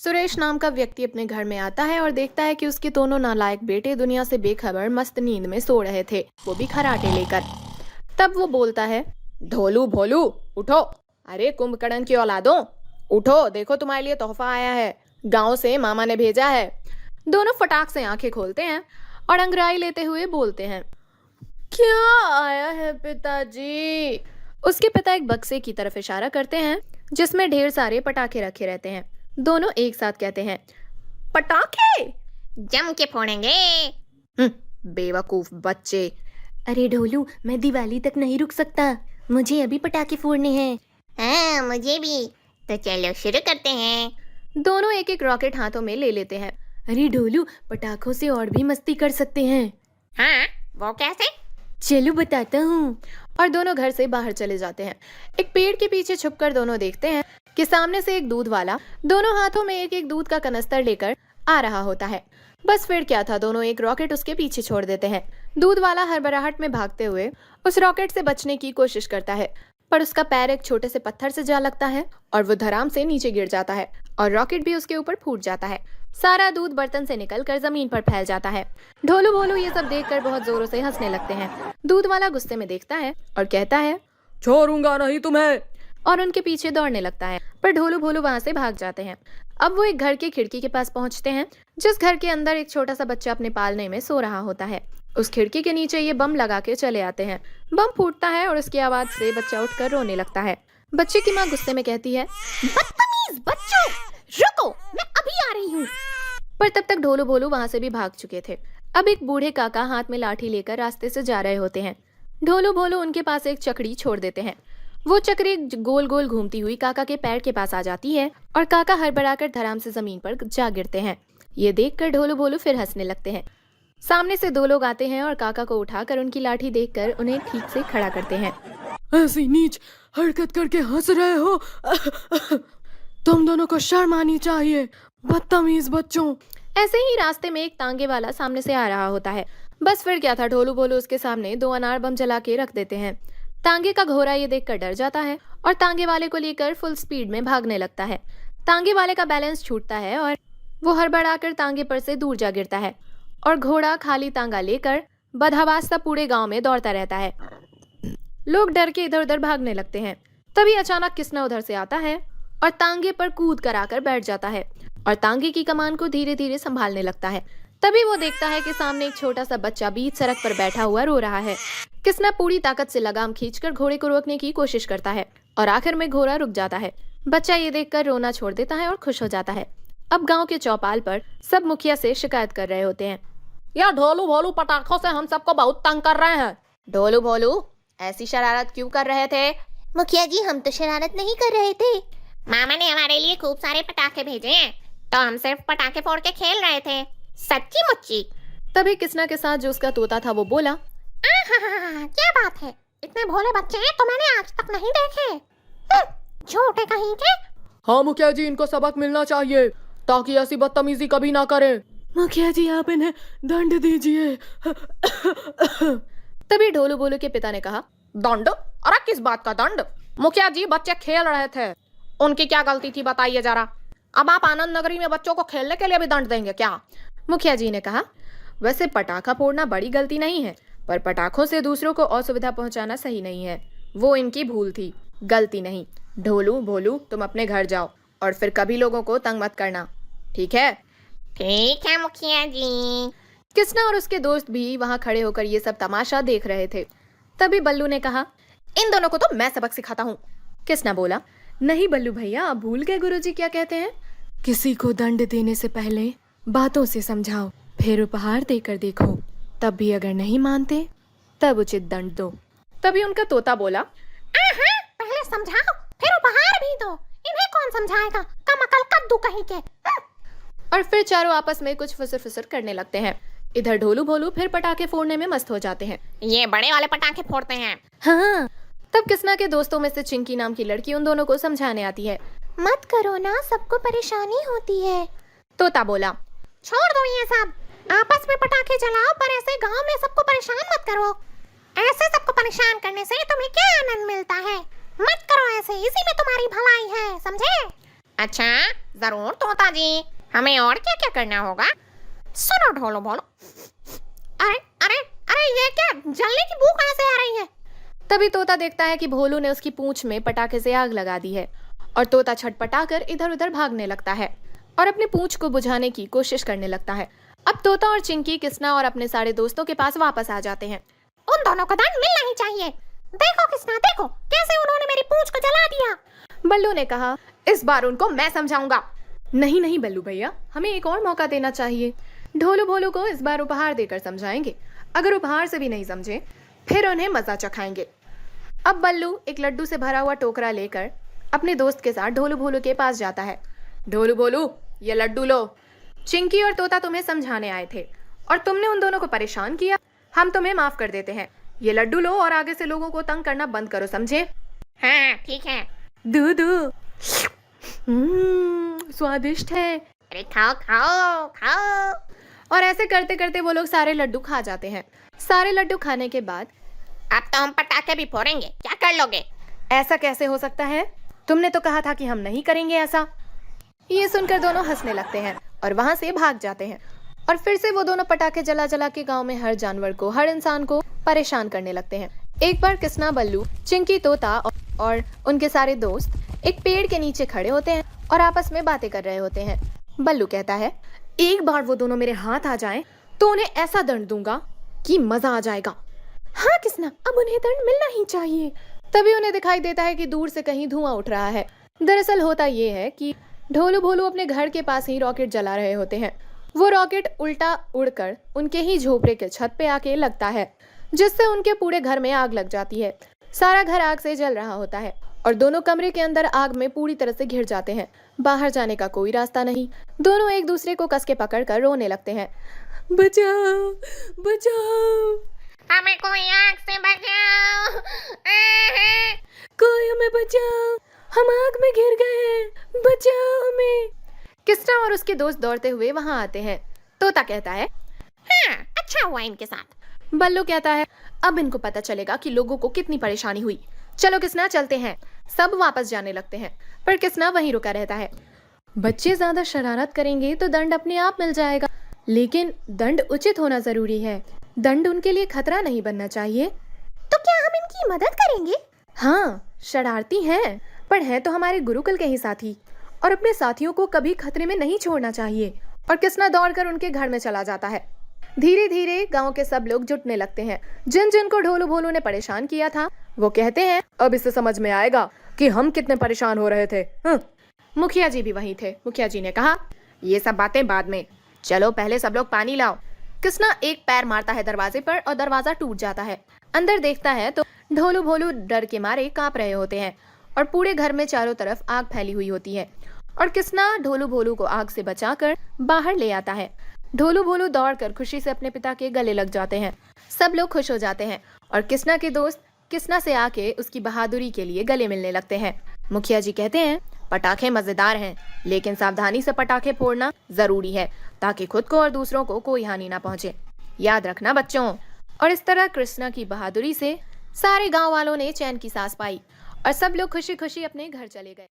सुरेश नाम का व्यक्ति अपने घर में आता है और देखता है कि उसके दोनों नालायक बेटे दुनिया से बेखबर मस्त नींद में सो रहे थे, वो भी खराटे लेकर। तब वो बोलता है, ढोलू भोलू उठो, अरे कुंभकर्ण की औलादों उठो, देखो तुम्हारे लिए तोहफा आया है, गांव से मामा ने भेजा है। दोनों फटाक से आंखें खोलते हैं और अंगड़ाई लेते हुए बोलते हैं, क्या आया है पिताजी? उसके पिता एक बक्से की तरफ इशारा करते हैं जिसमें ढेर सारे पटाखे रखे रहते हैं। दोनों एक साथ कहते हैं, पटाखे जम के फोड़ेंगे। बेवकूफ बच्चे। अरे ढोलू, मैं दिवाली तक नहीं रुक सकता, मुझे अभी पटाखे फोड़ने हैं। हाँ मुझे भी, तो चलो शुरू करते हैं। दोनों एक एक रॉकेट हाथों में ले लेते हैं। अरे ढोलू, पटाखों से और भी मस्ती कर सकते हैं। हाँ वो कैसे? चलो बताता हूँ। और दोनों घर से बाहर चले जाते हैं। एक पेड़ के पीछे छुपकर दोनों देखते हैं कि सामने से एक दूध वाला दोनों हाथों में एक एक दूध का कनस्तर लेकर आ रहा होता है। बस फिर क्या था, दोनों एक रॉकेट उसके पीछे छोड़ देते हैं। दूध वाला हड़बड़ाहट में भागते हुए उस रॉकेट से बचने की कोशिश करता है, पर उसका पैर एक छोटे से पत्थर से जा लगता है और वो धड़ाम से नीचे गिर जाता है और रॉकेट भी उसके ऊपर फूट जाता है। सारा दूध बर्तन से निकलकर जमीन पर फैल जाता है। ढोलू भोलू ये सब देखकर बहुत जोरों से हंसने लगते हैं। दूध वाला गुस्से में देखता है और कहता है, छोड़ूंगा नहीं तुम्हें, और उनके पीछे दौड़ने लगता है, पर ढोलू भोलू वहां से भाग जाते हैं। अब वो एक घर की खिड़की के पास पहुंचते हैं, जिस घर के अंदर एक छोटा सा बच्चा अपने पालने में सो रहा होता है। उस खिड़की के नीचे ये बम लगा के चले आते हैं। बम फूटता है और उसकी आवाज से बच्चा उठकर रोने लगता है। बच्चे की माँ गुस्से में कहती है, बदतमीज बच्चों, रुको, मैं अभी आ रही हूँ। पर तब तक ढोलू भोलू वहां से भी भाग चुके थे। अब एक बूढ़े काका हाथ में लाठी लेकर रास्ते से जा रहे होते हैं। ढोलू भोलू उनके पास एक चकड़ी छोड़ देते हैं। वो चक्री गोल गोल घूमती हुई काका के पैर के पास आ जाती है और काका हड़बड़ाकर धड़ाम से जमीन पर जा गिरते हैं। ये देखकर ढोलू भोलू फिर हंसने लगते हैं। सामने से दो लोग आते हैं और काका को उठाकर उनकी लाठी देखकर उन्हें ठीक से खड़ा करते हैं। ऐसी नीच हरकत करके हंस रहे हो? तुम दोनों को शर्म आनी चाहिए, बदतमीज बच्चों। ऐसे ही रास्ते में एक तांगे वाला सामने से आ रहा होता है। बस फिर क्या था, ढोलू भोलू उसके सामने 2 अनार बम जला के रख देते हैं। तांगे का घोड़ा ये देखकर डर जाता है और तांगे वाले को लेकर फुल स्पीड में भागने लगता है। तांगे वाले का बैलेंस छूटता है और वो हड़बड़ाकर तांगे पर से दूर जा गिरता है और घोड़ा खाली तांगा लेकर बदहवास पूरे गांव में दौड़ता रहता है। लोग डर के इधर उधर भागने लगते हैं। तभी अचानक किसना उधर से आता है और तांगे पर कूद कर आकर बैठ जाता है और तांगे की कमान को धीरे धीरे संभालने लगता है। तभी वो देखता है कि सामने एक छोटा सा बच्चा बीच सड़क पर बैठा हुआ रो रहा है। किसना पूरी ताकत से लगाम खींचकर घोड़े को रोकने की कोशिश करता है और आखिर में घोड़ा रुक जाता है। बच्चा ये देखकर रोना छोड़ देता है और खुश हो जाता है। अब गांव के चौपाल पर सब मुखिया से शिकायत कर रहे होते हैं, या ढोलू भोलू पटाखों से हम सबको बहुत तंग कर रहे हैं। ढोलू भोलू ऐसी शरारत क्यों कर रहे थे? मुखिया जी, हम तो शरारत नहीं कर रहे थे, मामा ने हमारे लिए खूब सारे पटाखे भेजे हैं, तो हम सिर्फ पटाखे फोड़ के खेल रहे थे, सच्ची मुच्ची। तभी किसना के साथ जो उसका तोता था वो बोला, क्या बात है, इतने भोले बच्चे हैं तो मैंने आज तक नहीं देखे, झूठे कहीं के। हाँ मुखिया जी, इनको सबक मिलना चाहिए ताकि ऐसी बदतमीजी कभी ना करें। मुखिया जी, आप इन्हें दंड दीजिए। तभी ढोलू भोलू के पिता ने कहा, दंड? अरे किस बात का दंड? मुखिया जी, बच्चे खेल रहे थे, उनकी क्या गलती थी बताइए जरा। अब आप आनंद नगरी में बच्चों को खेलने के लिए भी दंड देंगे क्या? मुखिया जी ने कहा, वैसे पटाखा फोड़ना बड़ी गलती नहीं है, पर पटाखों से दूसरों को असुविधा पहुंचाना सही नहीं है। वो इनकी भूल थी, गलती नहीं। ढोलू भोलू, तुम अपने घर जाओ और फिर कभी लोगों को तंग मत करना, ठीक है? ठीक है मुखिया जी। किसना और उसके दोस्त भी वहां खड़े होकर ये सब तमाशा देख रहे थे। तभी बल्लू ने कहा, इन दोनों को तो मैं सबक सिखाता हूँ। किसना बोला, नहीं बल्लू भैया, आप भूल गए गुरुजी क्या कहते हैं? किसी को दंड देने से पहले बातों से समझाओ, फिर उपहार देकर देखो, तब भी अगर नहीं मानते तब उचित दंड दो। तभी उनका तोता बोला, पहले समझाओ फिर उपहार भी दो, इन्हें कौन समझाएगा, कमअकल कद्दू कहीं के। और फिर चारों आपस में कुछ फुसर फुसर करने लगते हैं। इधर ढोलू भोलू फिर पटाखे फोड़ने में मस्त हो जाते हैं। ये बड़े वाले पटाखे फोड़ते हैं। हाँ। तब किसना के दोस्तों में से चिंकी नाम की लड़की उन दोनों को समझाने आती है। मत करो ना, सबको परेशानी होती है। तोता बोला, छोड़ दो ये सब, आपस में पटाखे जलाओ, पर ऐसे गांव में सबको परेशान मत करो। ऐसे सबको परेशान करने से तुम्हें क्या आनंद मिलता है? मत करो ऐसे, इसी में तुम्हारी भलाई है, समझे? अच्छा, जरूर तोता जी, हमें और क्या क्या करना होगा? सुनो ढोलो बोलो। अरे अरे अरे, ये क्या, जलने की बू कहाँ से आ रही है? तभी तोता देखता है कि भोलू ने उसकी पूंछ में पटाखे से आग लगा दी है और तोता छटपटाकर इधर उधर भागने लगता है और अपनी पूंछ को बुझाने की कोशिश करने लगता है। अब तोता और चिंकी, किसना और अपने सारे दोस्तों के पास वापस आ जाते हैं। उन दोनों को दंड मिलना ही चाहिए। देखो किसना, देखो कैसे उन्होंने मेरी पूंछ को जला दिया। बल्लू ने कहा, इस बार उनको मैं समझाऊंगा। नहीं नहीं बल्लू भैया, हमें एक और मौका देना चाहिए। ढोलू भोलू को इस बार उपहार देकर समझाएंगे। अगर उपहार से भी नहीं समझे फिर उन्हें मजा चखाएंगे। अब बल्लू एक लड्डू से भरा हुआ टोकरा लेकर अपने दोस्त के साथ ढोलू भोलू के पास जाता है। ढोलू भोलू, ये लड्डू लो। चिंकी और तोता तुम्हें समझाने आए थे और तुमने उन दोनों को परेशान किया। हम तुम्हें माफ कर देते हैं। ये लड्डू लो और आगे से लोगों को तंग करना बंद करो, समझे? हाँ ठीक है। दूधू स्वादिष्ट है। अरे खाओ खाओ खाओ। और ऐसे करते करते वो लोग सारे लड्डू खा जाते हैं। सारे लड्डू खाने के बाद अब तो हम पटाखे भी फोड़ेंगे, क्या कर लोगे? ऐसा कैसे हो सकता है? तुमने तो कहा था कि हम नहीं करेंगे ऐसा। ये सुनकर दोनों हंसने लगते हैं और वहां से भाग जाते हैं और फिर से वो दोनों पटाखे जला जला के गांव में हर जानवर को, हर इंसान को परेशान करने लगते हैं। एक बार किसना, बल्लू, चिंकी, तोता और उनके सारे दोस्त एक पेड़ के नीचे खड़े होते हैं और आपस में बातें कर रहे होते हैं। बल्लू कहता है, एक बार वो दोनों मेरे हाथ आ जाएं तो उन्हें ऐसा दंड दूंगा कि मजा आ जाएगा। हाँ किसना, अब उन्हें दंड मिलना ही चाहिए। तभी उन्हें दिखाई देता है कि दूर से कहीं धुआं उठ रहा है। दरअसल होता ये है कि ढोलू भोलू अपने घर के पास ही रॉकेट जला रहे होते हैं। वो रॉकेट उल्टा उड़कर उनके ही झोपड़े के छत पे आके लगता है, जिससे उनके पूरे घर में आग लग जाती है। सारा घर आग से जल रहा होता है और दोनों कमरे के अंदर आग में पूरी तरह से घिर जाते हैं। बाहर जाने का कोई रास्ता नहीं। दोनों एक दूसरे को कस के पकड़कर रोने लगते हैं। बचाओ बचाओ, हमें कोई आग से बचाओ। कोई हमें बचाओ, हम आग में घिर गए हैं, बचाओ हमें। किस्टा और उसके दोस्त दौड़ते हुए वहां आते हैं। तोता कहता है, हाँ, अच्छा हुआ इनके साथ। बल्लू कहता है, अब इनको पता चलेगा कि लोगों को कितनी परेशानी हुई। चलो किस्ना, चलते हैं। सब वापस जाने लगते हैं पर किस्ना वहीं रुका रहता है। बच्चे ज्यादा शरारत करेंगे तो दंड अपने आप मिल जाएगा, लेकिन दंड उचित होना जरूरी है। दंड उनके लिए खतरा नहीं बनना चाहिए। तो क्या हम इनकी मदद करेंगे? हाँ, शरारती हैं पर हैं तो हमारे गुरुकुल के ही साथी और अपने साथियों को कभी खतरे में नहीं छोड़ना चाहिए। और किस्ना दौड़कर उनके घर में चला जाता है। धीरे धीरे गांव के सब लोग जुटने लगते हैं। जिन जिन को ढोलू भोलू ने परेशान किया था वो कहते हैं, अब इससे समझ में आएगा कि हम कितने परेशान हो रहे थे। मुखिया जी भी वहीं थे। मुखिया जी ने कहा, ये सब बातें बाद में, चलो पहले सब लोग पानी लाओ। किस्ना एक पैर मारता है दरवाजे पर और दरवाजा टूट जाता है। अंदर देखता है तो ढोलू भोलू डर के मारे कांप रहे होते हैं और पूरे घर में चारों तरफ आग फैली हुई होती है। और किस्ना ढोलू भोलू को आग से बचाकर बाहर ले आता है। ढोलू भोलू दौड़कर खुशी से अपने पिता के गले लग जाते हैं। सब लोग खुश हो जाते हैं और किस्ना के दोस्त किस्ना से आके उसकी बहादुरी के लिए गले मिलने लगते हैं। मुखिया जी कहते हैं, पटाखे मजेदार हैं, लेकिन सावधानी से पटाखे फोड़ना जरूरी है ताकि खुद को और दूसरों को कोई हानि ना पहुंचे। याद रखना बच्चों। और इस तरह कृष्णा की बहादुरी से सारे गांव वालों ने चैन की सांस पाई और सब लोग खुशी खुशी अपने घर चले गए।